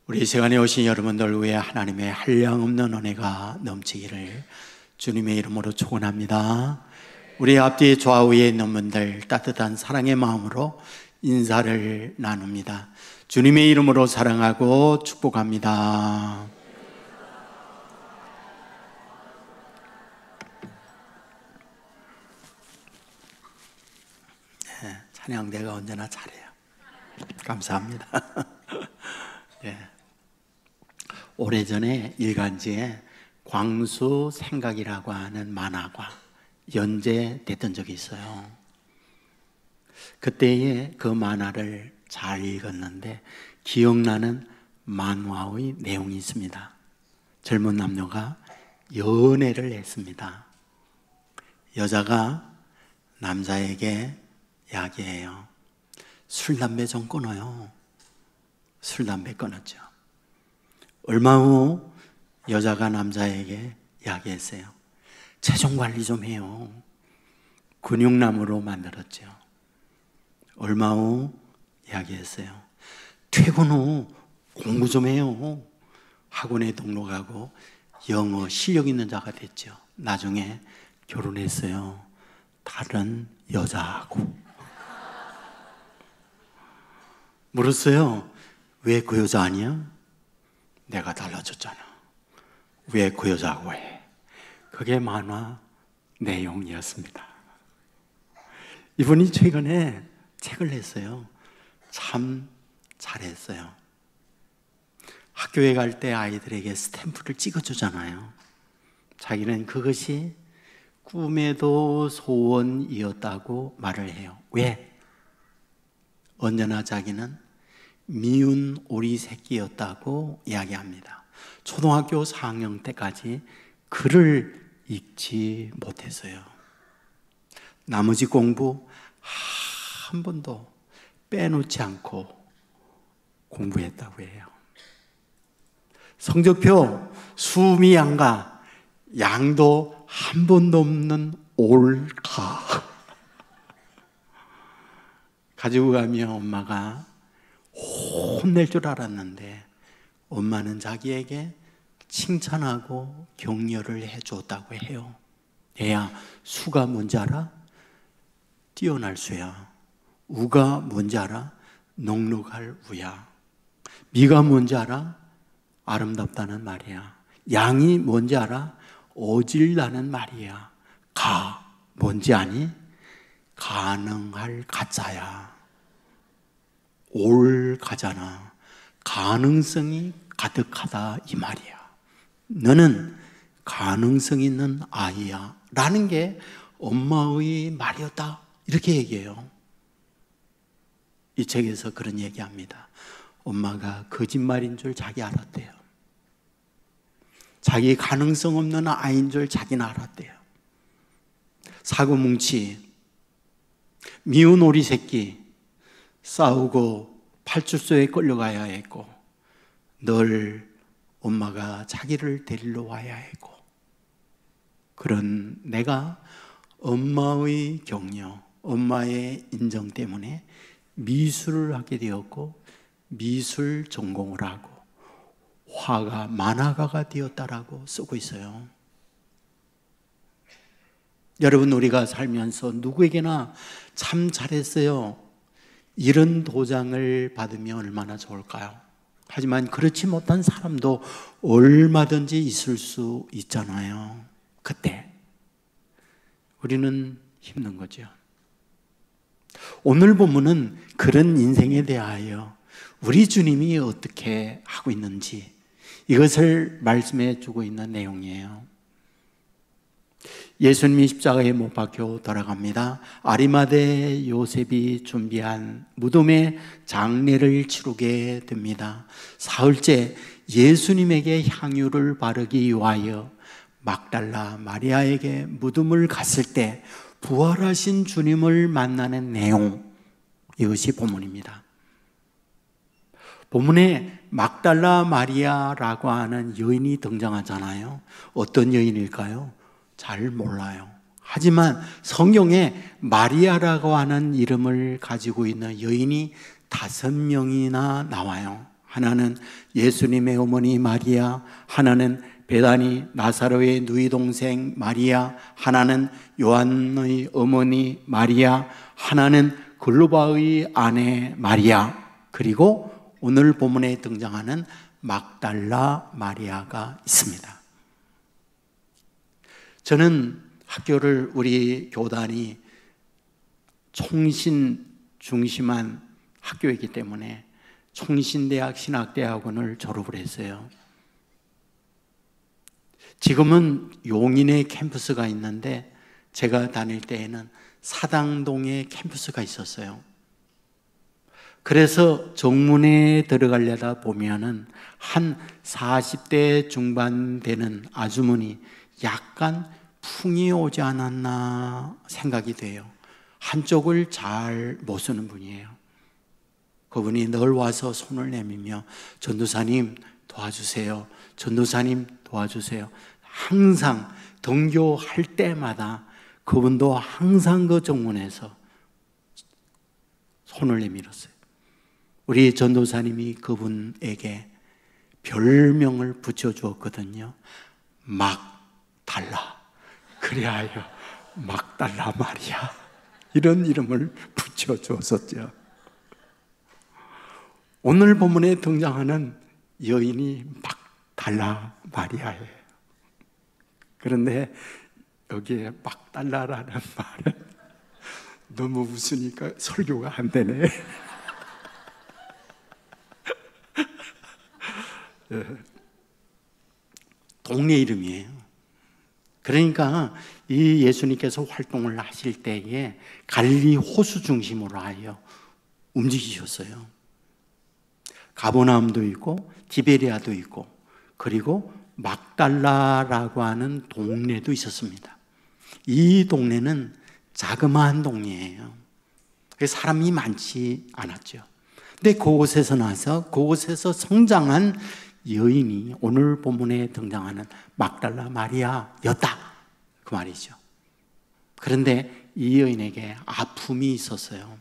우리 이 시간에 오신 여러분들 위해 하나님의 한량없는 은혜가 넘치기를 주님의 이름으로 축원합니다. 우리 앞뒤 좌우에 있는 분들 따뜻한 사랑의 마음으로 인사를 나눕니다. 주님의 이름으로 사랑하고 축복합니다. 네, 찬양대가 언제나 잘해요. 감사합니다. 네. 오래전에 일간지에 광수 생각이라고 하는 만화가 연재됐던 적이 있어요. 그때에 그 만화를 잘 읽었는데 기억나는 만화의 내용이 있습니다. 젊은 남녀가 연애를 했습니다. 여자가 남자에게 이야기해요. 술, 담배 좀 끊어요. 술, 담배 끊었죠. 얼마 후 여자가 남자에게 이야기했어요. 체중 관리 좀 해요. 근육나무로 만들었죠. 얼마 후 이야기했어요. 퇴근 후 공부 좀 해요. 학원에 등록하고 영어 실력 있는 자가 됐죠. 나중에 결혼했어요. 다른 여자하고. 물었어요. 왜 그 여자 아니야? 내가 달라졌잖아. 왜 그 여자하고 해? 그게 만화 내용이었습니다. 이분이 최근에 책을 냈어요. 참 잘했어요. 학교에 갈 때 아이들에게 스탬프를 찍어주잖아요. 자기는 그것이 꿈에도 소원이었다고 말을 해요. 왜? 언제나 자기는 미운 오리 새끼였다고 이야기합니다. 초등학교 4학년 때까지 글을 읽지 못했어요. 나머지 공부 한 번도 빼놓지 않고 공부했다고 해요. 성적표 수미 양가, 양도 한 번도 없는 올가. 가지고 가면 엄마가 혼낼 줄 알았는데 엄마는 자기에게 칭찬하고 격려를 해줬다고 해요. 얘야, 수가 뭔지 알아? 뛰어날 수야. 우가 뭔지 알아? 넉넉할 우야. 미가 뭔지 알아? 아름답다는 말이야. 양이 뭔지 알아? 어질다는 말이야. 가 뭔지 아니? 가능할 가짜야. 올 가잖아. 가능성이 가득하다 이 말이야. 너는 가능성 있는 아이야 라는 게 엄마의 말이었다 이렇게 얘기해요. 이 책에서 그런 얘기합니다. 엄마가 거짓말인 줄 자기 알았대요. 자기 가능성 없는 아이인 줄 자기는 알았대요. 사고뭉치, 미운 오리 새끼, 싸우고 팔출소에 끌려가야 했고 늘 엄마가 자기를 데리러 와야 했고 그런 내가 엄마의 격려, 엄마의 인정 때문에 미술을 하게 되었고 미술 전공을 하고 화가 만화가가 되었다라고 쓰고 있어요. 여러분, 우리가 살면서 누구에게나 참 잘했어요 이런 도장을 받으면 얼마나 좋을까요? 하지만 그렇지 못한 사람도 얼마든지 있을 수 있잖아요. 그때 우리는 힘든 거죠. 오늘 본문은 그런 인생에 대하여 우리 주님이 어떻게 하고 있는지 이것을 말씀해 주고 있는 내용이에요. 예수님이 십자가에 못 박혀 돌아갑니다. 아리마대 요셉이 준비한 무덤에 장례를 치르게 됩니다. 사흘째 예수님에게 향유를 바르기 위하여 막달라 마리아에게 무덤을 갔을 때 부활하신 주님을 만나는 내용, 이것이 본문입니다. 본문에 막달라 마리아라고 하는 여인이 등장하잖아요. 어떤 여인일까요? 잘 몰라요. 하지만 성경에 마리아라고 하는 이름을 가지고 있는 여인이 5명이나 나와요. 하나는 예수님의 어머니 마리아, 하나는 베다니 나사로의 누이 동생 마리아, 하나는 요한의 어머니 마리아, 하나는 글로바의 아내 마리아, 그리고 오늘 본문에 등장하는 막달라 마리아가 있습니다. 저는 학교를 우리 교단이 총신 중심한 학교이기 때문에 총신대학 신학대학원을 졸업을 했어요. 지금은 용인에 캠퍼스가 있는데 제가 다닐 때에는 사당동에 캠퍼스가 있었어요. 그래서 정문에 들어가려다 보면은 한 40대 중반 되는 아주머니 약간 풍이 오지 않았나 생각이 돼요. 한쪽을 잘 못 쓰는 분이에요. 그분이 늘 와서 손을 내밀며 전도사님 도와주세요. 전도사님 도와주세요. 항상 등교할 때마다 그분도 항상 그 정문에서 손을 내밀었어요. 우리 전도사님이 그분에게 별명을 붙여주었거든요. 막달라. 그리하여 막달라 마리아. 이런 이름을 붙여주었었죠. 오늘 본문에 등장하는 여인이 막달라 마리아예요. 그런데 여기에 막달라라는 말은 너무 웃으니까 설교가 안 되네. 동네 이름이에요. 그러니까 이 예수님께서 활동을 하실 때에 갈릴리 호수 중심으로 하여 움직이셨어요. 가버나움도 있고 디베리아도 있고 그리고 막달라라고 하는 동네도 있었습니다. 이 동네는 자그마한 동네예요. 사람이 많지 않았죠. 근데 그곳에서 나서 그곳에서 성장한 여인이 오늘 본문에 등장하는 막달라 마리아였다, 그 말이죠. 그런데 이 여인에게 아픔이 있었어요.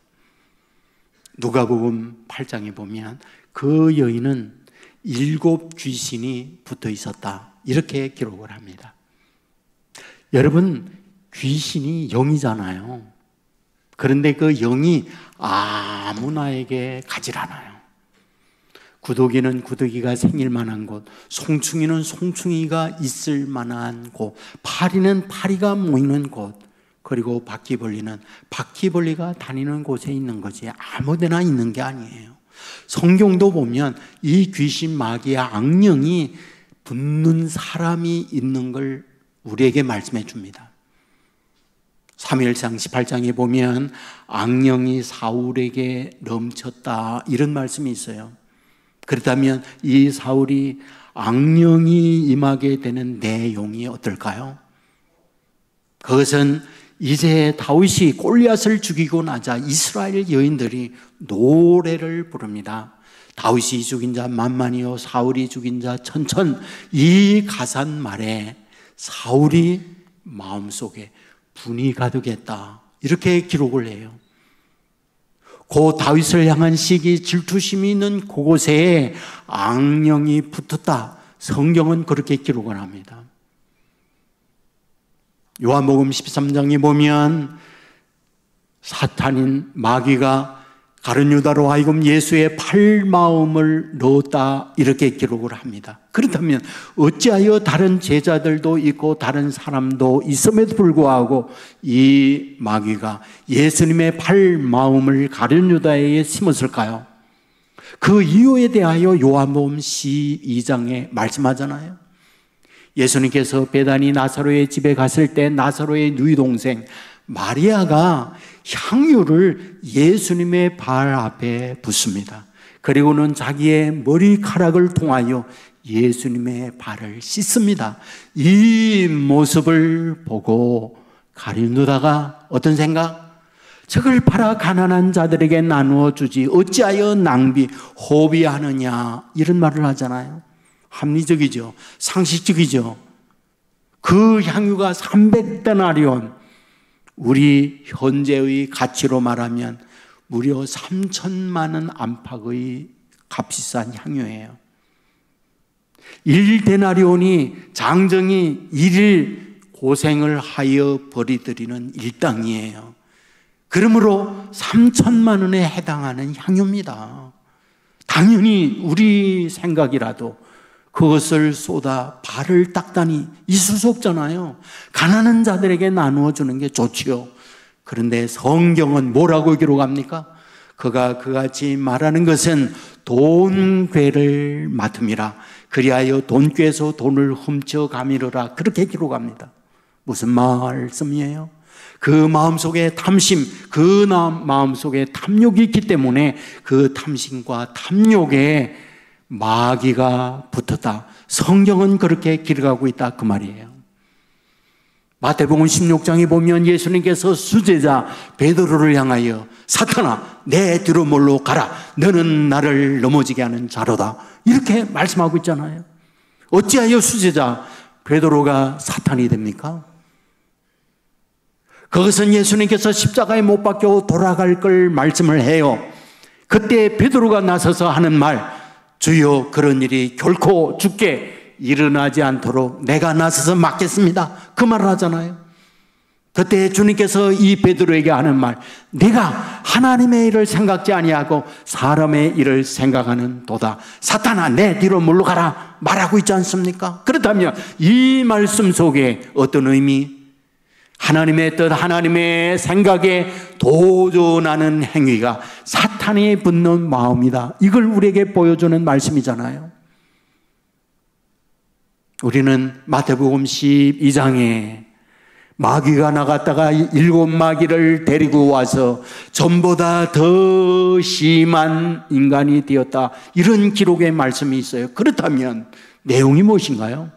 누가복음 8장에 보면 그 여인은 7 귀신이 붙어 있었다, 이렇게 기록을 합니다. 여러분, 귀신이 영이잖아요. 그런데 그 영이 아무나에게 가질 않아요. 구더기는 구더기가 생길 만한 곳, 송충이는 송충이가 있을 만한 곳, 파리는 파리가 모이는 곳, 그리고 바퀴벌리는 바퀴벌리가 다니는 곳에 있는 거지 아무데나 있는 게 아니에요. 성경도 보면 이 귀신, 마귀와 악령이 붙는 사람이 있는 걸 우리에게 말씀해 줍니다. 사무엘상 18장에 보면 악령이 사울에게 넘쳤다, 이런 말씀이 있어요. 그렇다면 이 사울이 악령이 임하게 되는 내용이 어떨까요? 그것은 이제 다윗이 골리앗을 죽이고 나자 이스라엘 여인들이 노래를 부릅니다. 다윗이 죽인 자 만만이요 사울이 죽인 자 천천, 이 가사말에 사울이 마음속에 분이 가득했다, 이렇게 기록을 해요. 그 다윗을 향한 시기, 질투심이 있는 그곳에 악령이 붙었다, 성경은 그렇게 기록을 합니다. 요한복음 13장에 보면 사탄인 마귀가 가룟 유다로 하여금 예수의 팔마음을 넣었다, 이렇게 기록을 합니다. 그렇다면 어찌하여 다른 제자들도 있고 다른 사람도 있음에도 불구하고 이 마귀가 예수님의 팔마음을 가룟 유다에 심었을까요? 그 이유에 대하여 요한복음 12장에 말씀하잖아요. 예수님께서 베다니 나사로의 집에 갔을 때 나사로의 누이 동생 마리아가 향유를 예수님의 발 앞에 붓습니다. 그리고는 자기의 머리카락을 통하여 예수님의 발을 씻습니다. 이 모습을 보고 가룟 유다가 어떤 생각? 저걸 팔아 가난한 자들에게 나누어 주지 어찌하여 낭비 허비하느냐, 이런 말을 하잖아요. 합리적이죠. 상식적이죠. 그 향유가 300데나리온, 우리 현재의 가치로 말하면 무려 3천만 원 안팎의 값비싼 향유예요. 1데나리온이 장정이 1일 고생을 하여 벌이드리는 일당이에요. 그러므로 3천만 원에 해당하는 향유입니다. 당연히 우리 생각이라도 그것을 쏟아 발을 닦다니 있을 수 없잖아요. 가난한 자들에게 나누어 주는 게 좋지요. 그런데 성경은 뭐라고 기록합니까? 그가 그같이 말하는 것은 돈괴를 맡음이라. 그리하여 돈괴에서 돈을 훔쳐 가미르라. 그렇게 기록합니다. 무슨 말씀이에요? 그 마음속에 탐심, 그 마음속에 탐욕이 있기 때문에 그 탐심과 탐욕에 마귀가 붙었다. 성경은 그렇게 기록하고 있다 그 말이에요. 마태복음 16장에 보면 예수님께서 수제자 베드로를 향하여 사탄아 내 뒤로 몰로 가라. 너는 나를 넘어지게 하는 자로다. 이렇게 말씀하고 있잖아요. 어찌하여 수제자 베드로가 사탄이 됩니까? 그것은 예수님께서 십자가에 못 박혀 돌아갈 걸 말씀을 해요. 그때 베드로가 나서서 하는 말, 주여 그런 일이 결코 죽게 일어나지 않도록 내가 나서서 막겠습니다. 그 말을 하잖아요. 그때 주님께서 이 베드로에게 하는 말, 네가 하나님의 일을 생각지 아니하고 사람의 일을 생각하는 도다. 사탄아 내 뒤로 물러가라 말하고 있지 않습니까? 그렇다면 이 말씀 속에 어떤 의미, 하나님의 뜻, 하나님의 생각에 도전하는 행위가 사탄이 붙는 마음이다. 이걸 우리에게 보여주는 말씀이잖아요. 우리는 마태복음 12장에 마귀가 나갔다가 7 마귀를 데리고 와서 전보다 더 심한 인간이 되었다. 이런 기록의 말씀이 있어요. 그렇다면 내용이 무엇인가요?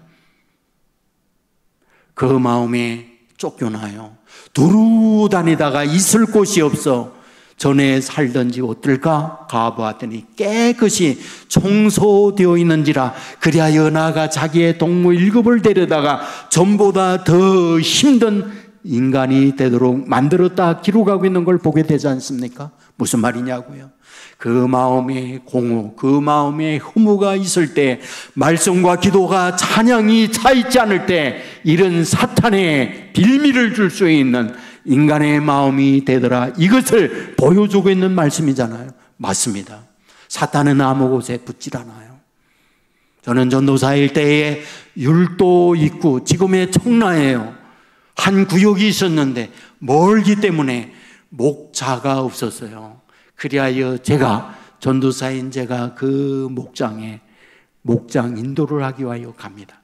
그 마음에 쫓겨나요. 두루 다니다가 있을 곳이 없어 전에 살던지 어떨까 가보았더니 깨끗이 청소되어 있는지라. 그리하여 나가 자기의 동무 7을 데려다가 전보다 더 힘든 인간이 되도록 만들었다 기록하고 있는 걸 보게 되지 않습니까? 무슨 말이냐고요? 그 마음에 공허, 그 마음에 허무가 있을 때, 말씀과 기도가 찬양이 차 있지 않을 때 이런 사탄의 빌미를 줄 수 있는 인간의 마음이 되더라. 이것을 보여주고 있는 말씀이잖아요. 맞습니다. 사탄은 아무 곳에 붙질 않아요. 저는 전도사일 때에 율도 있고 지금의 청라예요. 한 구역이 있었는데 멀기 때문에 목자가 없었어요. 그리하여 제가 전도사인 제가 그 목장에 목장 인도를 하기 위하여 갑니다.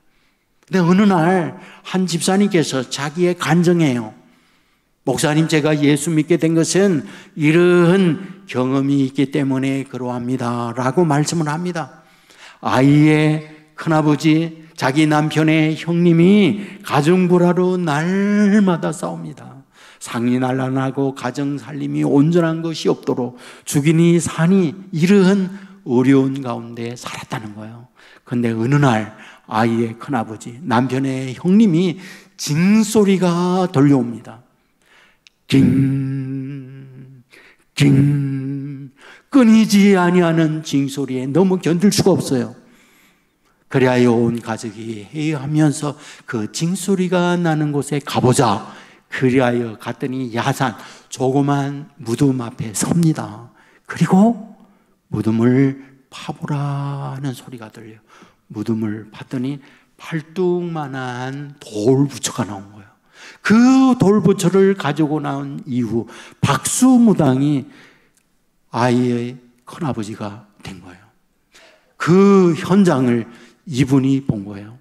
근데 어느 날 한 집사님께서 자기의 간증해요. 목사님, 제가 예수 믿게 된 것은 이러한 경험이 있기 때문에 그러합니다 라고 말씀을 합니다. 아이의 큰아버지, 자기 남편의 형님이 가정불화로 날마다 싸웁니다. 상이 날아나고 가정 살림이 온전한 것이 없도록 죽이니 사니 이러한 어려운 가운데 살았다는 거예요. 그런데 어느 날 아이의 큰아버지, 남편의 형님이 징소리가 들려옵니다. 징, 징, 끊이지 아니하는 징소리에 너무 견딜 수가 없어요. 그리하여 온 가족이 회의하면서 그 징소리가 나는 곳에 가보자. 그리하여 갔더니 야산 조그만 무덤 앞에 섭니다. 그리고 무덤을 파보라는 소리가 들려요. 무덤을 봤더니 팔뚝만한 돌부처가 나온 거예요. 그 돌부처를 가지고 나온 이후 박수무당이 아이의 큰아버지가 된 거예요. 그 현장을 이분이 본 거예요.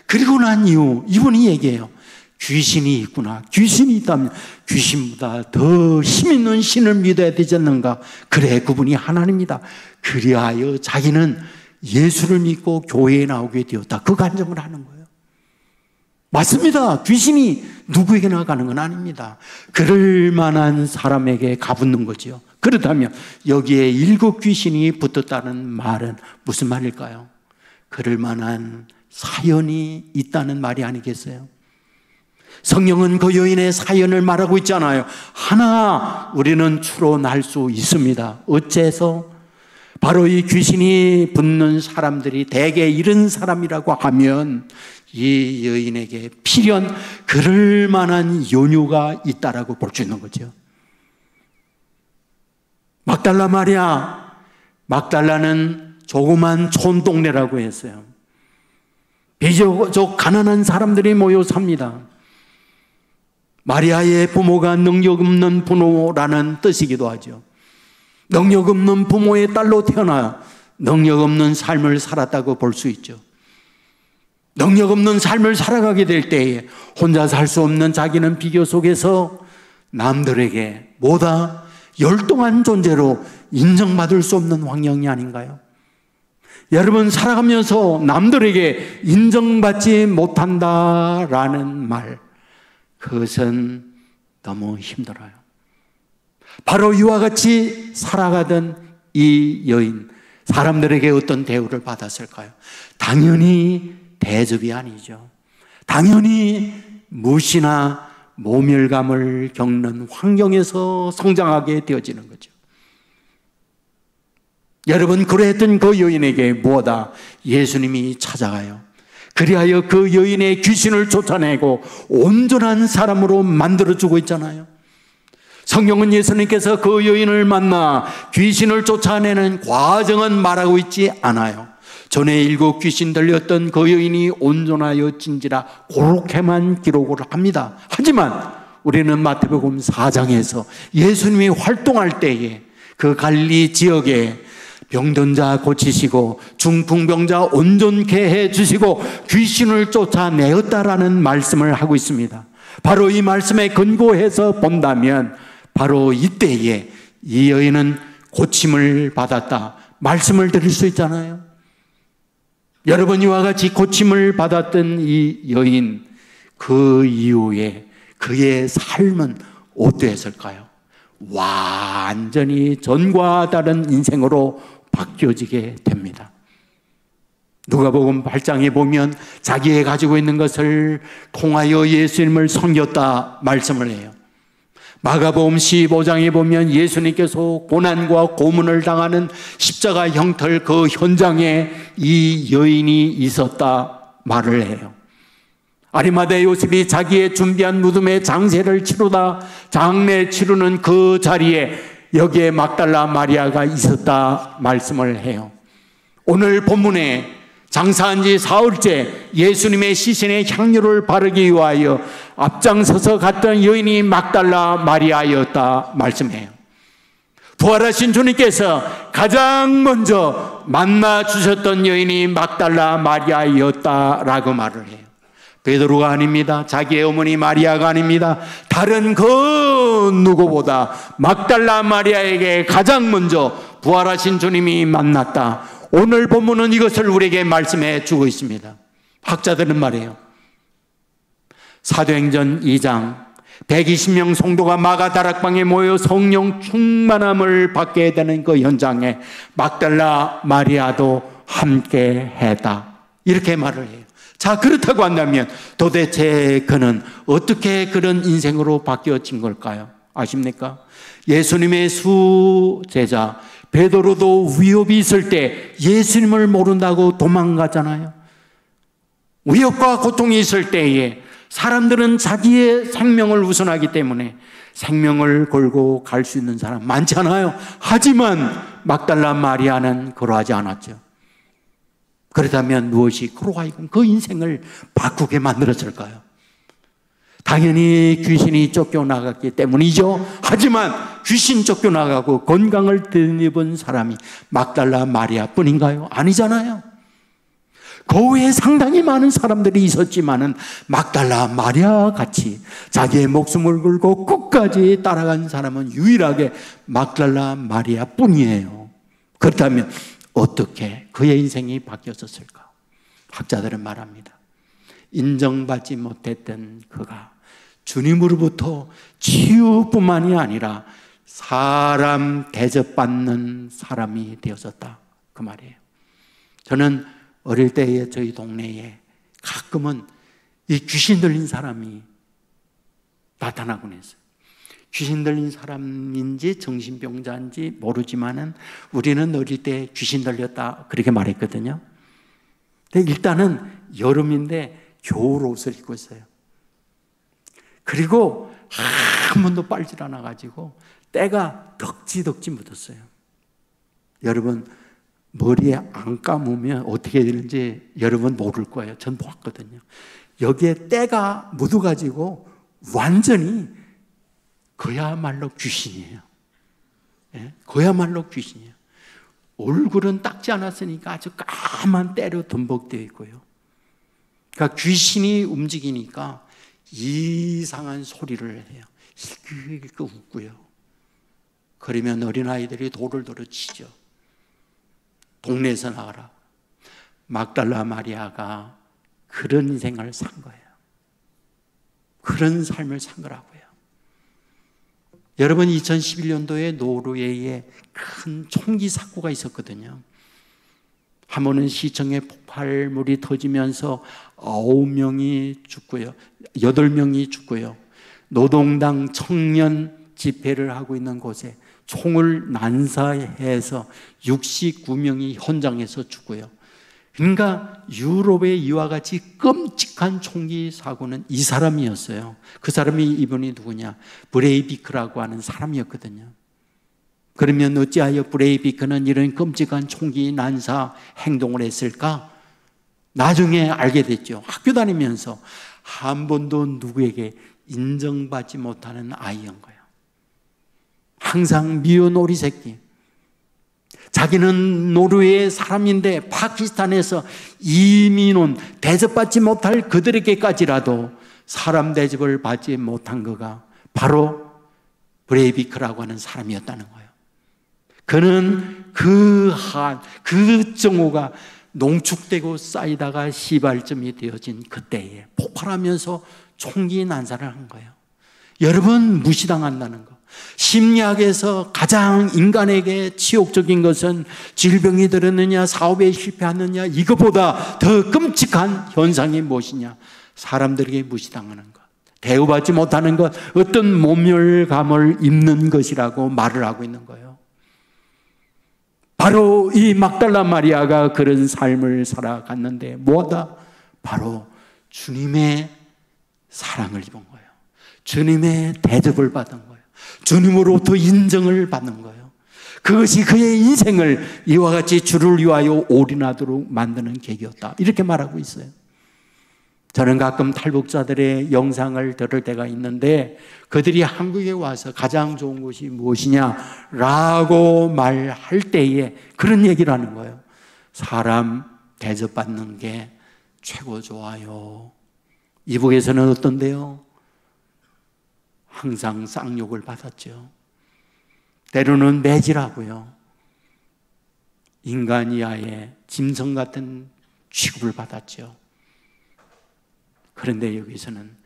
그리고 난 이후 이분이 얘기해요. 귀신이 있구나. 귀신이 있다면 귀신보다 더 힘있는 신을 믿어야 되지 않는가. 그래, 그분이 하나님이다. 그리하여 자기는 예수를 믿고 교회에 나오게 되었다. 그 간증을 하는 거예요. 맞습니다. 귀신이 누구에게나 가는 건 아닙니다. 그럴 만한 사람에게 가붙는 거죠. 그렇다면 여기에 7 귀신이 붙었다는 말은 무슨 말일까요? 그럴 만한 사연이 있다는 말이 아니겠어요? 성경은 그 여인의 사연을 말하고 있잖아요. 하나 우리는 추론할 수 있습니다. 어째서? 바로 이 귀신이 붙는 사람들이 대개 이런 사람이라고 하면 이 여인에게 필연 그럴 만한 연유가 있다라고 볼 수 있는 거죠. 막달라 마리아, 막달라는 조그만 촌동네라고 했어요. 비교적 가난한 사람들이 모여 삽니다. 마리아의 부모가 능력 없는 부모라는 뜻이기도 하죠. 능력 없는 부모의 딸로 태어나 능력 없는 삶을 살았다고 볼 수 있죠. 능력 없는 삶을 살아가게 될 때에 혼자 살 수 없는 자기는 비교 속에서 남들에게 보다 열등한 존재로 인정받을 수 없는 환경이 아닌가요? 여러분, 살아가면서 남들에게 인정받지 못한다라는 말, 그것은 너무 힘들어요. 바로 이와 같이 살아가던 이 여인, 사람들에게 어떤 대우를 받았을까요? 당연히 대접이 아니죠. 당연히 무시나 모멸감을 겪는 환경에서 성장하게 되어지는 거죠. 여러분, 그랬던 그 여인에게 무엇다? 예수님이 찾아가요. 그리하여 그 여인의 귀신을 쫓아내고 온전한 사람으로 만들어주고 있잖아요. 성경은 예수님께서 그 여인을 만나 귀신을 쫓아내는 과정은 말하고 있지 않아요. 전에 7 귀신 들렸던 그 여인이 온전하여진지라 그렇게만 기록을 합니다. 하지만 우리는 마태복음 4장에서 예수님이 활동할 때에 그 갈릴리 지역에 병든 자 고치시고 중풍병자 온전케 해주시고 귀신을 쫓아내었다라는 말씀을 하고 있습니다. 바로 이 말씀에 근거해서 본다면 바로 이때에 이 여인은 고침을 받았다 말씀을 드릴 수 있잖아요. 여러분, 이와 같이 고침을 받았던 이 여인, 그 이후에 그의 삶은 어떠했을까요? 완전히 전과 다른 인생으로 바뀌어지게 됩니다. 누가복음 8장에 보면 자기의 가지고 있는 것을 통하여 예수님을 섬겼다 말씀을 해요. 마가복음 15장에 보면 예수님께서 고난과 고문을 당하는 십자가 형틀 그 현장에 이 여인이 있었다 말을 해요. 아리마대 요셉이 자기의 준비한 무덤에 장세를 치르다 장례 치르는 그 자리에 여기에 막달라 마리아가 있었다 말씀을 해요. 오늘 본문에 장사한 지 사흘째 예수님의 시신에 향유를 바르기 위하여 앞장서서 갔던 여인이 막달라 마리아였다 말씀해요. 부활하신 주님께서 가장 먼저 만나 주셨던 여인이 막달라 마리아였다라고 말을 해요. 베드로가 아닙니다. 자기의 어머니 마리아가 아닙니다. 다른 그 누구보다 막달라 마리아에게 가장 먼저 부활하신 주님이 만났다. 오늘 본문은 이것을 우리에게 말씀해 주고 있습니다. 학자들은 말해요. 사도행전 2장 120명 성도가 마가다락방에 모여 성령 충만함을 받게 되는 그 현장에 막달라 마리아도 함께 했다. 이렇게 말을 해요. 자, 그렇다고 한다면 도대체 그는 어떻게 그런 인생으로 바뀌어진 걸까요? 아십니까? 예수님의 수제자 베드로도 위협이 있을 때 예수님을 모른다고 도망가잖아요. 위협과 고통이 있을 때에 사람들은 자기의 생명을 우선하기 때문에 생명을 걸고 갈 수 있는 사람 많지 않아요. 하지만 막달라 마리아는 그러하지 않았죠. 그렇다면 무엇이 그로 하여금 그 인생을 바꾸게 만들었을까요? 당연히 귀신이 쫓겨나갔기 때문이죠. 하지만 귀신 쫓겨나가고 건강을 되찾은 사람이 막달라 마리아 뿐인가요? 아니잖아요. 그 외에 상당히 많은 사람들이 있었지만은 막달라 마리아 같이 자기의 목숨을 걸고 끝까지 따라간 사람은 유일하게 막달라 마리아 뿐이에요. 그렇다면 어떻게 그의 인생이 바뀌었을까? 학자들은 말합니다. 인정받지 못했던 그가 주님으로부터 치유뿐만이 아니라 사람 대접받는 사람이 되었었다. 그 말이에요. 저는 어릴 때에 저희 동네에 가끔은 이 귀신 들린 사람이 나타나곤 했어요. 귀신 들린 사람인지 정신병자인지 모르지만은 우리는 어릴 때 귀신 들렸다 그렇게 말했거든요. 근데 일단은 여름인데 겨울 옷을 입고 있어요. 그리고 한 번도 빨질 않아 가지고 때가 덕지덕지 묻었어요. 여러분 머리에 안 감으면 어떻게 되는지 여러분 모를 거예요. 전 봤거든요. 여기에 때가 묻어 가지고 완전히 그야말로 귀신이에요. 예? 그야말로 귀신이에요. 얼굴은 닦지 않았으니까 아주 까만 때로 덤벅되어 있고요. 그러니까 귀신이 움직이니까 이상한 소리를 해요. 힐끗힐끗 웃고요. 그러면 어린아이들이 돌을 치죠. 동네에서 나가라. 막달라 마리아가 그런 인생을 산 거예요. 그런 삶을 산 거라고요. 여러분 2011년도에 노르웨이에 큰 총기 사고가 있었거든요. 한 번은 시청에 폭발물이 터지면서 9명이 죽고요. 8명이 죽고요. 노동당 청년 집회를 하고 있는 곳에 총을 난사해서 69명이 현장에서 죽고요. 그러니까 유럽의 이와 같이 끔찍한 총기 사고는 이 사람이었어요. 그 사람이 이분이 누구냐? 브레이비크라고 하는 사람이었거든요. 그러면 어찌하여 브레이비크는 이런 끔찍한 총기 난사 행동을 했을까? 나중에 알게 됐죠. 학교 다니면서 한 번도 누구에게 인정받지 못하는 아이인 거예요. 항상 미운 오리 새끼. 자기는 노르웨이 사람인데 파키스탄에서 이민 온 대접받지 못할 그들에게까지라도 사람 대접을 받지 못한 그가 바로 브레이비크라고 하는 사람이었다는 거예요. 그는 그 정오가 농축되고 쌓이다가 시발점이 되어진 그때에 폭발하면서 총기 난사를 한 거예요. 여러분 무시당한다는 거. 심리학에서 가장 인간에게 치욕적인 것은 질병이 들었느냐 사업에 실패하느냐 이것보다 더 끔찍한 현상이 무엇이냐? 사람들에게 무시당하는 것, 대우받지 못하는 것, 어떤 모멸감을 입는 것이라고 말을 하고 있는 거예요. 바로 이 막달라 마리아가 그런 삶을 살아갔는데 뭐하다? 바로 주님의 사랑을 입은 거예요. 주님의 대접을 받은 거예요. 주님으로부터 인정을 받는 거예요. 그것이 그의 인생을 이와 같이 주를 위하여 올인하도록 만드는 계기였다. 이렇게 말하고 있어요. 저는 가끔 탈북자들의 영상을 들을 때가 있는데 그들이 한국에 와서 가장 좋은 것이 무엇이냐라고 말할 때에 그런 얘기를 하는 거예요. 사람 대접받는 게 최고 좋아요. 이북에서는 어떤데요? 항상 쌍욕을 받았죠. 때로는 매질하고요. 인간 이하의 짐승 같은 취급을 받았죠. 그런데 여기서는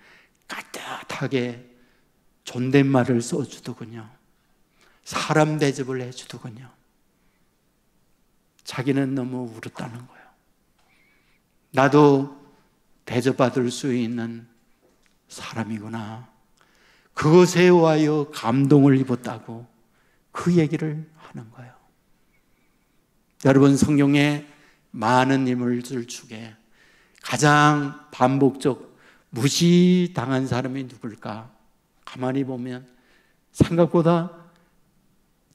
따뜻하게 존댓말을 써주더군요. 사람 대접을 해주더군요. 자기는 너무 울었다는 거예요. 나도 대접받을 수 있는 사람이구나. 그것에 의하여 감동을 입었다고 그 얘기를 하는 거예요. 여러분 성경에 많은 인물들 중에 가장 반복적 무시당한 사람이 누굴까? 가만히 보면 생각보다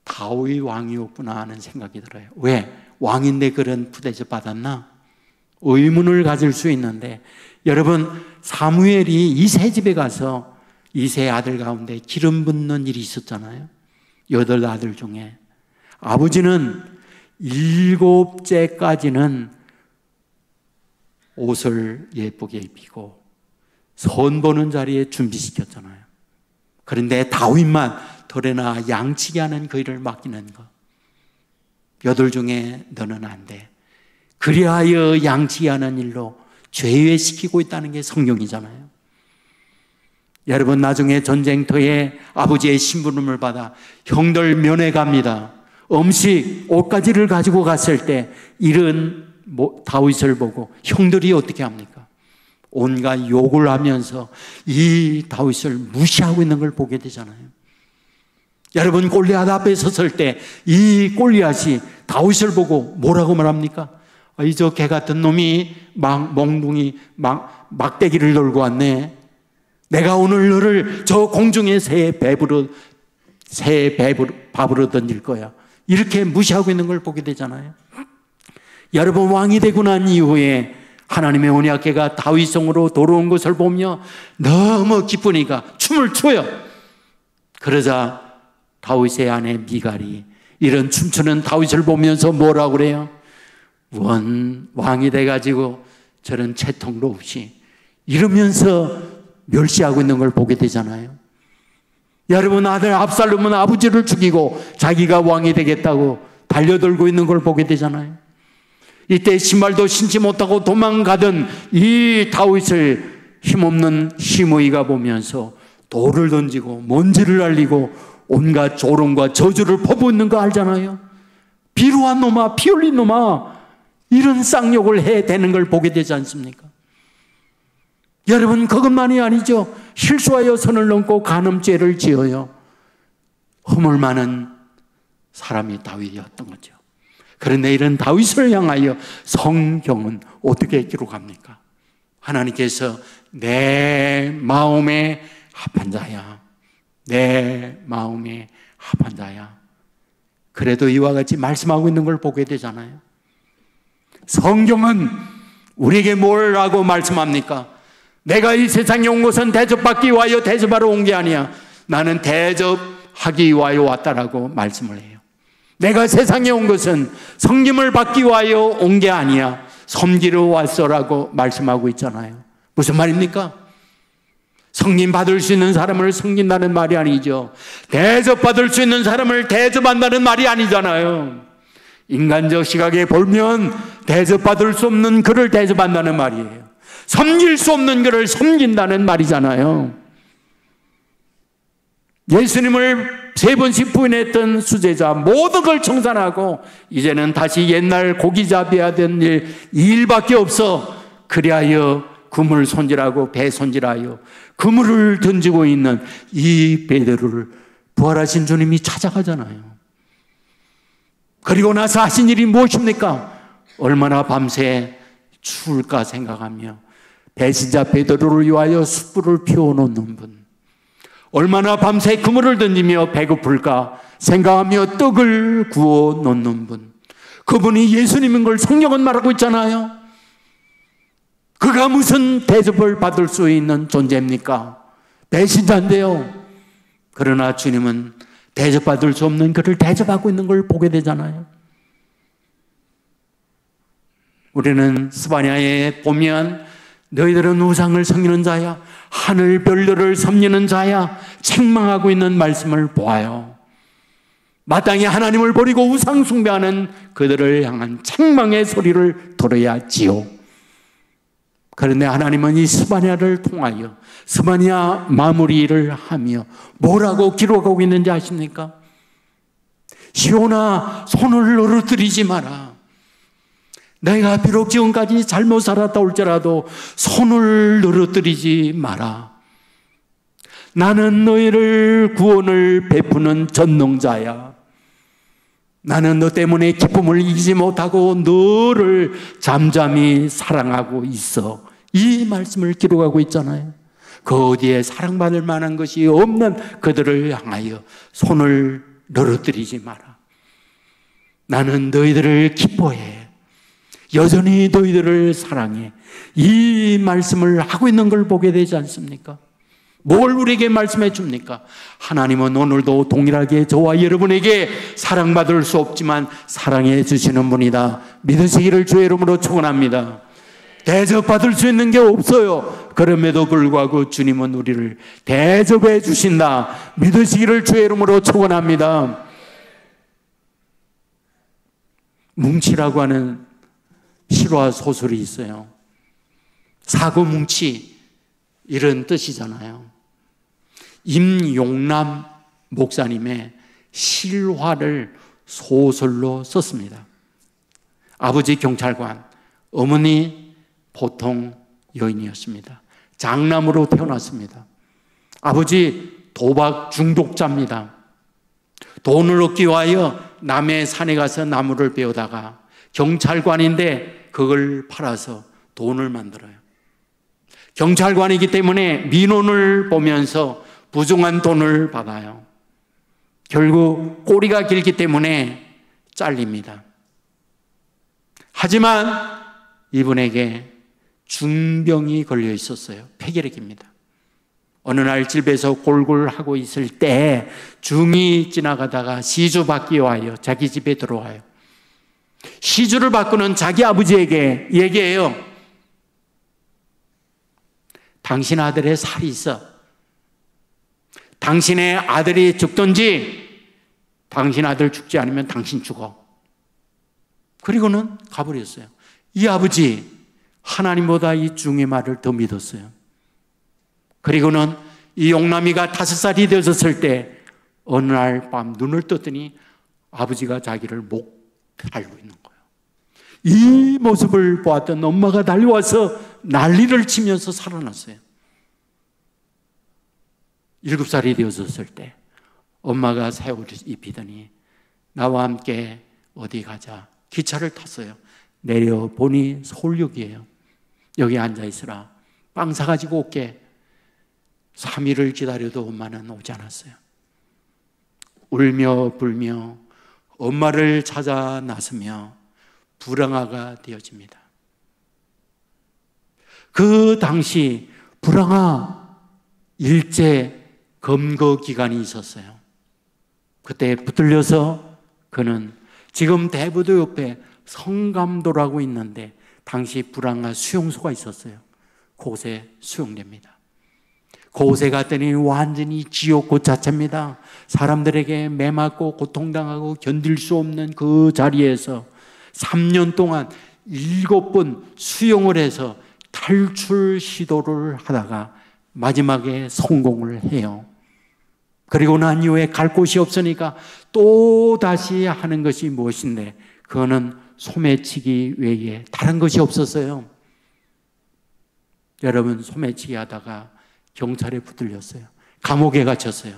다윗 왕이었구나 하는 생각이 들어요. 왜? 왕인데 그런 부대접 받았나? 의문을 가질 수 있는데 여러분 사무엘이 이새 집에 가서 이세 아들 가운데 기름 붓는 일이 있었잖아요. 8 아들 중에 아버지는 7째까지는 옷을 예쁘게 입히고 선 보는 자리에 준비시켰잖아요. 그런데 다윗만 더래나 양치게 하는 그 일을 맡기는 것. 8 중에 너는 안 돼. 그리하여 양치게 하는 일로 죄외시키고 있다는 게 성경이잖아요. 여러분 나중에 전쟁터에 아버지의 심부름을 받아 형들 면회 갑니다. 음식, 옷가지를 가지고 갔을 때 이런 다윗을 보고 형들이 어떻게 합니까? 온갖 욕을 하면서 이 다윗을 무시하고 있는 걸 보게 되잖아요. 여러분, 골리앗 앞에 섰을 때 이 골리앗이 다윗을 보고 뭐라고 말합니까? 이 저 개 같은 놈이 몽둥이 막대기를 들고 왔네. 내가 오늘 너를 저 공중에 새 밥으로 던질 거야. 이렇게 무시하고 있는 걸 보게 되잖아요. 여러분, 왕이 되고 난 이후에 하나님의 언약궤가 다윗성으로 돌아온 것을 보며 너무 기쁘니까 춤을 춰요. 그러자 다윗의 아내 미갈이 이런 춤추는 다윗을 보면서 뭐라고 그래요? 왕이 돼가지고 저런 채통도 없이, 이러면서 멸시하고 있는 걸 보게 되잖아요. 여러분, 아들 압살롬은 아버지를 죽이고 자기가 왕이 되겠다고 달려들고 있는 걸 보게 되잖아요. 이때 신발도 신지 못하고 도망가던 이 다윗을 힘없는 시므이가 보면서 돌을 던지고 먼지를 날리고 온갖 조롱과 저주를 퍼붓는 거 알잖아요. 비루한 놈아, 피 흘린 놈아, 이런 쌍욕을 해대는 걸 보게 되지 않습니까? 여러분, 그것만이 아니죠. 실수하여 선을 넘고 간음죄를 지어요. 허물 많은 사람이 다윗이었던 거죠. 그런데 이런 다윗을 향하여 성경은 어떻게 기록합니까? 하나님께서 내 마음에 합한 자야, 내 마음에 합한 자야, 그래도 이와 같이 말씀하고 있는 걸 보게 되잖아요. 성경은 우리에게 뭐라고 말씀합니까? 내가 이 세상에 온 것은 대접받기 위하여 대접하러 온 게 아니야. 나는 대접하기 위하여 왔다라고 말씀을 해요. 내가 세상에 온 것은 섬김을 받기 위하여 온 게 아니야. 섬기러 왔어라고 말씀하고 있잖아요. 무슨 말입니까? 섬김 받을 수 있는 사람을 섬긴다는 말이 아니죠. 대접받을 수 있는 사람을 대접한다는 말이 아니잖아요. 인간적 시각에 보면 대접받을 수 없는 그를 대접한다는 말이에요. 섬길 수 없는 그를 섬긴다는 말이잖아요. 예수님을 3번씩 부인했던 수제자 모든 걸 청산하고 이제는 다시 옛날 고기잡이야 된 일밖에 없어. 그리하여 그물을 손질하고 배 손질하여 그물을 던지고 있는 이 베드로를 부활하신 주님이 찾아가잖아요. 그리고 나서 하신 일이 무엇입니까? 얼마나 밤새 추울까 생각하며 배신자 베드로를 위하여 숯불을 피워놓는 분, 얼마나 밤새 그물을 던지며 배고플까 생각하며 떡을 구워 놓는 분, 그분이 예수님인 걸 성경은 말하고 있잖아요. 그가 무슨 대접을 받을 수 있는 존재입니까? 배신자인데요. 그러나 주님은 대접받을 수 없는 그를 대접하고 있는 걸 보게 되잖아요. 우리는 스바냐에 보면 너희들은 우상을 섬기는 자야, 하늘 별들을 섬기는 자야 책망하고 있는 말씀을 보아요. 마땅히 하나님을 버리고 우상 숭배하는 그들을 향한 책망의 소리를 들어야지요. 그런데 하나님은 이 스바냐를 통하여 스바냐 마무리를 하며 뭐라고 기록하고 있는지 아십니까? 시온아, 손을 늘어뜨리지 마라. 내가 비록 지금까지 잘못 살았다 올지라도 손을 늘어뜨리지 마라. 나는 너희를 구원을 베푸는 전능자야. 나는 너 때문에 기쁨을 이기지 못하고 너를 잠잠히 사랑하고 있어. 이 말씀을 기록하고 있잖아요. 그 어디에 사랑받을 만한 것이 없는 그들을 향하여 손을 늘어뜨리지 마라. 나는 너희들을 기뻐해. 여전히 너희들을 사랑해. 이 말씀을 하고 있는 걸 보게 되지 않습니까? 뭘 우리에게 말씀해 줍니까? 하나님은 오늘도 동일하게 저와 여러분에게 사랑받을 수 없지만 사랑해 주시는 분이다. 믿으시기를 주의 이름으로 축원합니다. 대접받을 수 있는 게 없어요. 그럼에도 불구하고 주님은 우리를 대접해 주신다. 믿으시기를 주의 이름으로 축원합니다. 뭉치라고 하는 실화 소설이 있어요. 사고뭉치 이런 뜻이잖아요. 임용남 목사님의 실화를 소설로 썼습니다. 아버지 경찰관, 어머니 보통 여인이었습니다. 장남으로 태어났습니다. 아버지 도박 중독자입니다. 돈을 얻기 위하여 남의 산에 가서 나무를 베어다가 경찰관인데 그걸 팔아서 돈을 만들어요. 경찰관이기 때문에 민원을 보면서 부정한 돈을 받아요. 결국 꼬리가 길기 때문에 잘립니다. 하지만 이분에게 중병이 걸려 있었어요. 폐결핵입니다. 어느 날 집에서 골골하고 있을 때 중이 지나가다가 시주 받기 위하여 자기 집에 들어와요. 시주를 받고는 자기 아버지에게 얘기해요. 당신 아들의 살이 있어. 당신의 아들이 죽든지 당신 아들 죽지 않으면 당신 죽어. 그리고는 가버렸어요. 이 아버지 하나님보다 이 중의 말을 더 믿었어요. 그리고는 이 용남이가 5살이 되었을 때 어느 날 밤 눈을 떴더니 아버지가 자기를 목 달고 있는 거예요. 이 모습을 보았던 엄마가 달려와서 난리를 치면서 살아났어요. 7살이 되었을 때 엄마가 새 옷을 입히더니 나와 함께 어디 가자. 기차를 탔어요. 내려보니 서울역이에요. 여기 앉아있으라. 빵 사가지고 올게. 3일을 기다려도 엄마는 오지 않았어요. 울며 불며 엄마를 찾아 나서며 불황아가 되어집니다. 그 당시 불황아 일제 검거 기간이 있었어요. 그때 붙들려서 그는 지금 대부도 옆에 성감도라고 있는데 당시 불황아 수용소가 있었어요. 그곳에 수용됩니다. 그곳에 갔더니 완전히 지옥 그 자체입니다. 사람들에게 매맞고 고통당하고 견딜 수 없는 그 자리에서 3년 동안 7번 수용을 해서 탈출 시도를 하다가 마지막에 성공을 해요. 그리고 난 이후에 갈 곳이 없으니까 또 다시 하는 것이 무엇인데 그거는 소매치기 외에 다른 것이 없었어요. 여러분, 소매치기 하다가 경찰에 붙들렸어요. 감옥에 갇혔어요.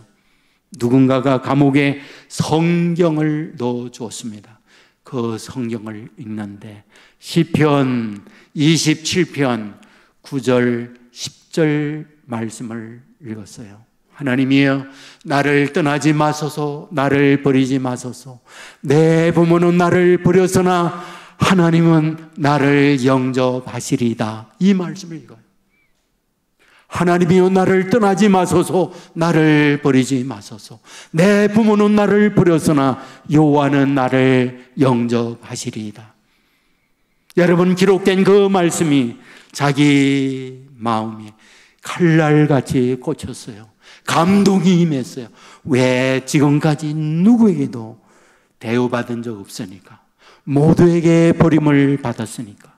누군가가 감옥에 성경을 넣어주었습니다. 그 성경을 읽는데 시편 27편 9절 10절 말씀을 읽었어요. 하나님이여, 나를 떠나지 마소서, 나를 버리지 마소서. 내 부모는 나를 버렸으나 하나님은 나를 영접하시리이다. 이 말씀을 읽어요. 하나님이여, 나를 떠나지 마소서, 나를 버리지 마소서. 내 부모는 나를 버렸으나 여호와는 나를 영접하시리이다. 여러분, 기록된 그 말씀이 자기 마음이 칼날같이 꽂혔어요. 감동이 임했어요. 왜? 지금까지 누구에게도 대우받은 적 없으니까. 모두에게 버림을 받았으니까.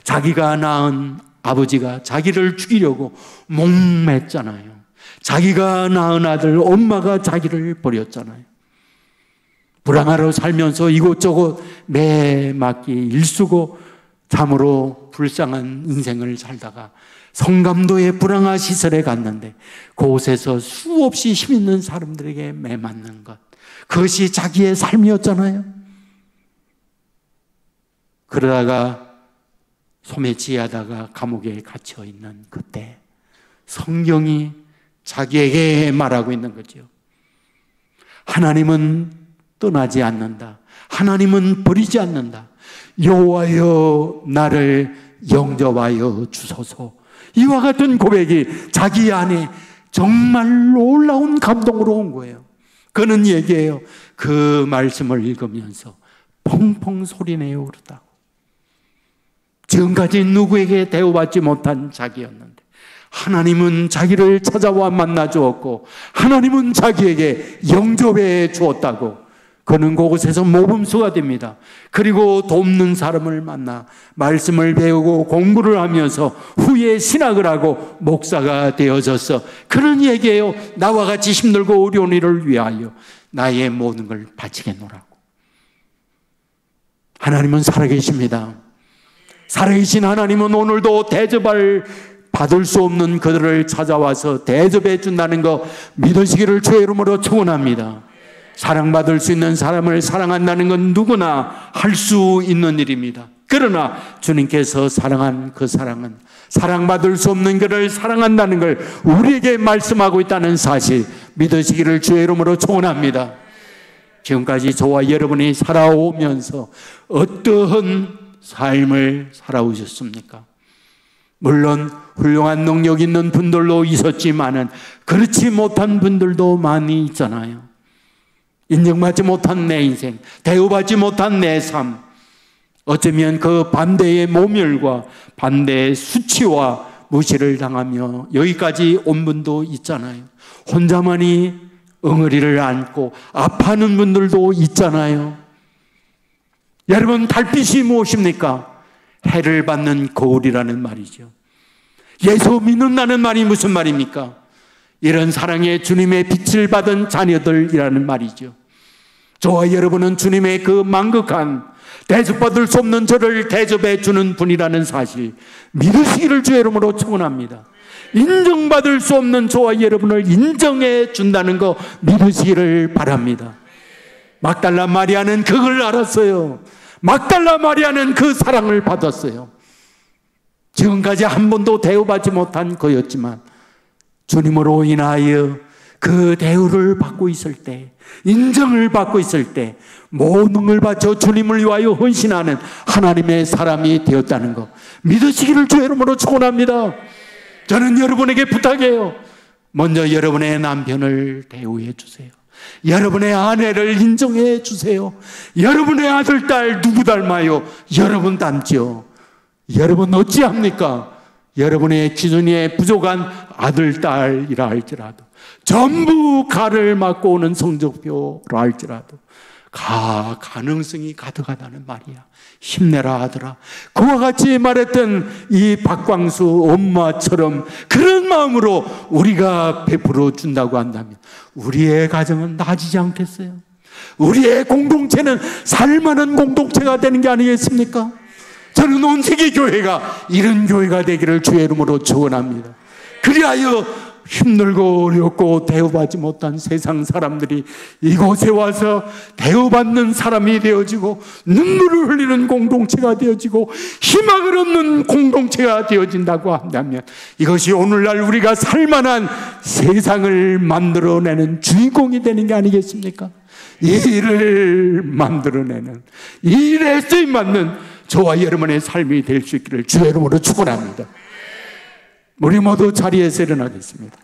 자기가 낳은 아버지가 자기를 죽이려고 목맸잖아요. 자기가 낳은 아들 엄마가 자기를 버렸잖아요. 불황아로 살면서 이곳저곳 매맞기 일수고 참으로 불쌍한 인생을 살다가 성감도의 불황아 시설에 갔는데 그곳에서 수없이 힘있는 사람들에게 매맞는 것, 그것이 자기의 삶이었잖아요. 그러다가 소매치기하다가 감옥에 갇혀 있는 그때 성경이 자기에게 말하고 있는 거죠. 하나님은 떠나지 않는다. 하나님은 버리지 않는다. 여호와여, 나를 영접하여 주소서. 이와 같은 고백이 자기 안에 정말 놀라운 감동으로 온 거예요. 그는 얘기해요. 그 말씀을 읽으면서 펑펑 소리내어 울었다고. 지금까지 누구에게 대우받지 못한 자기였는데 하나님은 자기를 찾아와 만나 주었고 하나님은 자기에게 영접해 주었다고. 그는 그곳에서 모범수가 됩니다. 그리고 돕는 사람을 만나 말씀을 배우고 공부를 하면서 후에 신학을 하고 목사가 되어져서 그런 얘기예요. 나와 같이 힘들고 어려운 일을 위하여 나의 모든 걸 바치겠노라고. 하나님은 살아계십니다. 살아계신 하나님은 오늘도 대접을 받을 수 없는 그들을 찾아와서 대접해 준다는 거 믿으시기를 주의 이름으로 축원합니다. 사랑받을 수 있는 사람을 사랑한다는 건 누구나 할 수 있는 일입니다. 그러나 주님께서 사랑한 그 사랑은 사랑받을 수 없는 그를 사랑한다는 걸 우리에게 말씀하고 있다는 사실 믿으시기를 주의 이름으로 축원합니다. 지금까지 저와 여러분이 살아오면서 어떠한 삶을 살아오셨습니까? 물론 훌륭한 능력 있는 분들도 있었지만은 그렇지 못한 분들도 많이 있잖아요. 인정받지 못한 내 인생, 대우받지 못한 내 삶, 어쩌면 그 반대의 모멸과 반대의 수치와 무시를 당하며 여기까지 온 분도 있잖아요. 혼자만이 엉어리를 안고 아파하는 분들도 있잖아요. 여러분, 달빛이 무엇입니까? 해를 받는 거울이라는 말이죠. 예수 믿는다는 말이 무슨 말입니까? 이런 사랑의 주님의 빛을 받은 자녀들이라는 말이죠. 저와 여러분은 주님의 그 만극한 대접받을 수 없는 저를 대접해 주는 분이라는 사실 믿으시기를 주의 이름으로 축원합니다. 인정받을 수 없는 저와 여러분을 인정해 준다는 거 믿으시기를 바랍니다. 막달라 마리아는 그걸 알았어요. 막달라 마리아는 그 사랑을 받았어요. 지금까지 한 번도 대우받지 못한 그였지만 주님으로 인하여 그 대우를 받고 있을 때, 인정을 받고 있을 때 모든 걸 바쳐 주님을 위하여 헌신하는 하나님의 사람이 되었다는 것 믿으시기를 주의 이름으로 축원합니다. 저는 여러분에게 부탁해요. 먼저 여러분의 남편을 대우해 주세요. 여러분의 아내를 인정해 주세요. 여러분의 아들, 딸 누구 닮아요? 여러분 닮죠. 여러분 어찌합니까? 여러분의 기준에 부족한 아들, 딸이라 할지라도 전부 가를 맞고 오는 성적표라 할지라도 가능성이 가득하다는 말이야. 힘내라 아들아. 그와 같이 말했던 이 박광수 엄마처럼 그런 마음으로 우리가 베풀어 준다고 한다면 우리의 가정은 나아지지 않겠어요? 우리의 공동체는 살만한 공동체가 되는 게 아니겠습니까? 저는 온 세계 교회가 이런 교회가 되기를 주의 이름으로 축원합니다. 그리하여 힘들고 어렵고 대우받지 못한 세상 사람들이 이곳에 와서 대우받는 사람이 되어지고 눈물을 흘리는 공동체가 되어지고 희망을 얻는 공동체가 되어진다고 한다면 이것이 오늘날 우리가 살만한 세상을 만들어내는 주인공이 되는 게 아니겠습니까? 이 일을 만들어내는 이 일에 쓰임받는 저와 여러분의 삶이 될 수 있기를 주의 이름으로 축원합니다. 우리 모두 자리에서 일어나겠습니다.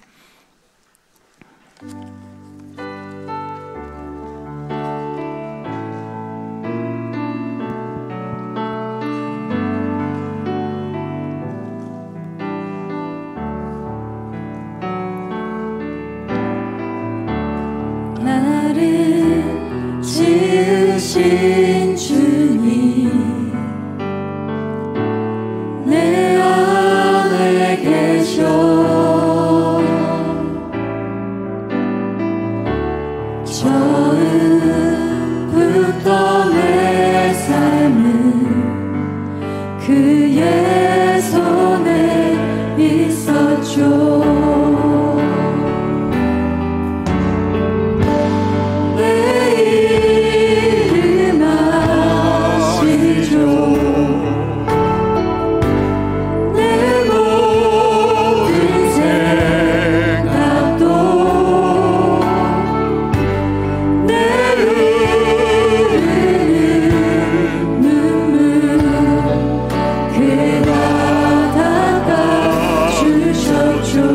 나를 지으신 주님 내 안에 계셔 처음부터 내 삶은 그의 손에 있었죠. 주셔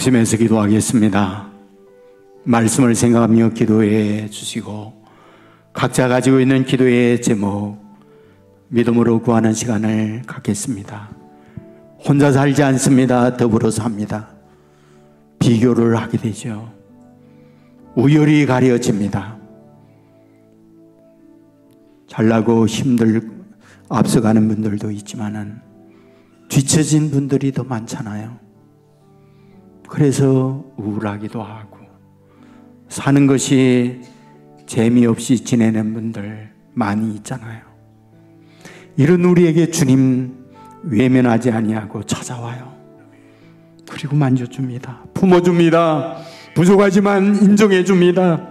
합심해서 기도하겠습니다. 말씀을 생각하며 기도해 주시고 각자 가지고 있는 기도의 제목 믿음으로 구하는 시간을 갖겠습니다. 혼자 살지 않습니다. 더불어 삽니다. 비교를 하게 되죠. 우열이 가려집니다. 잘나고 앞서가는 분들도 있지만은 뒤처진 분들이 더 많잖아요. 그래서 우울하기도 하고 사는 것이 재미없이 지내는 분들 많이 있잖아요. 이런 우리에게 주님 외면하지 아니하고 찾아와요. 그리고 만져줍니다. 품어줍니다. 부족하지만 인정해줍니다.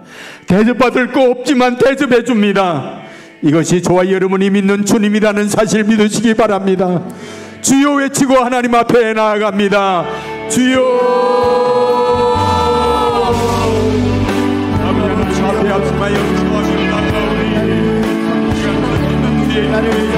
대접받을 거 없지만 대접해줍니다. 이것이 저와 여러분이 믿는 주님이라는 사실 믿으시기 바랍니다. 주여 외치고 하나님 앞에 나아갑니다. 주여. 아버지 하나님 앞에 앞서가여 주옵소서. 우리 나를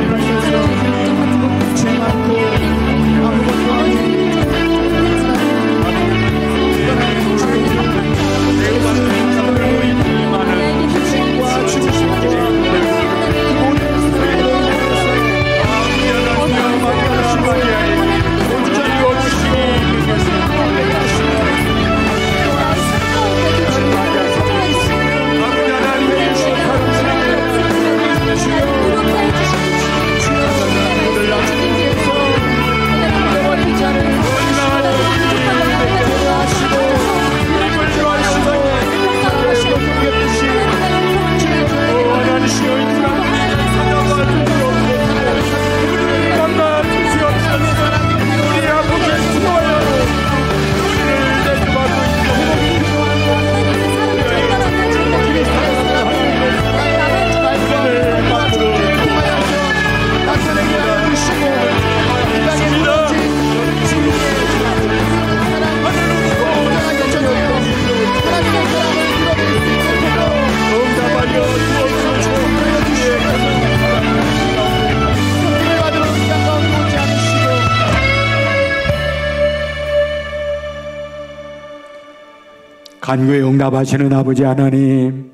간구에 응답하시는 아버지 하나님,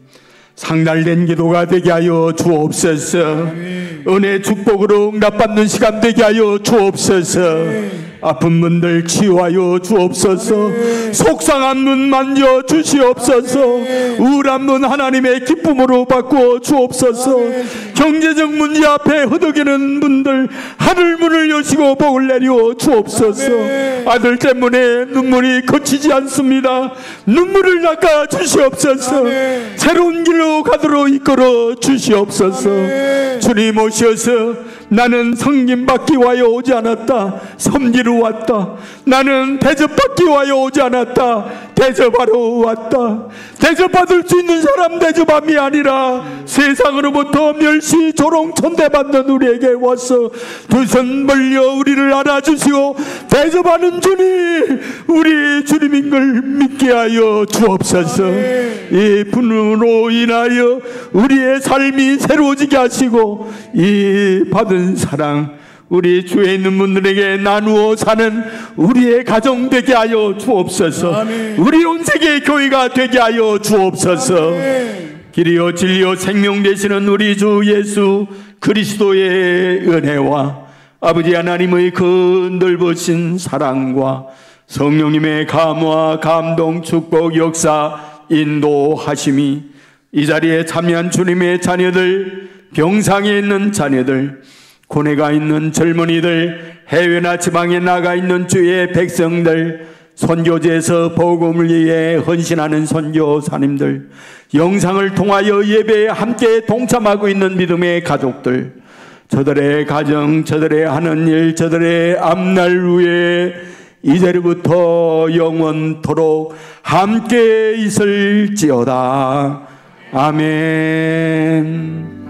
상달된 기도가 되게 하여 주옵소서. 은혜 축복으로 응답받는 시간 되게 하여 주옵소서. 아픈 분들 치유하여 주옵소서. 속상한 분 만져 주시옵소서. 우울한 분 하나님의 기쁨으로 바꾸어 주옵소서. 경제적 문제 앞에 허덕이는 분들 하늘 문을 여시고 복을 내려 주옵소서. 아들 때문에 눈물이 그치지 않습니다. 눈물을 닦아 주시옵소서. 새로운 길로 가도록 이끌어 주시옵소서. 주님 오셔서 나는 섬김받기 위하여 오지 않았다, 섬기러 왔다. 나는 대접받기 위하여 오지 않았다, 대접하러 왔다. 대접받을 수 있는 사람 대접함이 아니라 세상으로부터 멸시 조롱 천대받는 우리에게 와서 두 손 벌려 우리를 안아주시고 대접하는 주님, 우리 주님인 걸 믿게 하여 주옵소서. 이 분으로 인하여 우리의 삶이 새로워지게 하시고 이 받은 사랑 우리 주에 있는 분들에게 나누어 사는 우리의 가정 되게 하여 주옵소서. 우리 온 세계 교회가 되게 하여 주옵소서. 길이요 진리요 생명 되시는 우리 주 예수 그리스도의 은혜와 아버지 하나님의 그 넓으신 사랑과 성령님의 감화 감동 축복 역사 인도하심이 이 자리에 참여한 주님의 자녀들, 병상에 있는 자녀들, 고뇌가 있는 젊은이들, 해외나 지방에 나가 있는 주의 백성들, 선교지에서 복음을 위해 헌신하는 선교사님들, 영상을 통하여 예배에 함께 동참하고 있는 믿음의 가족들, 저들의 가정, 저들의 하는 일, 저들의 앞날 위에 이제부터 영원토록 함께 있을지어다. 아멘.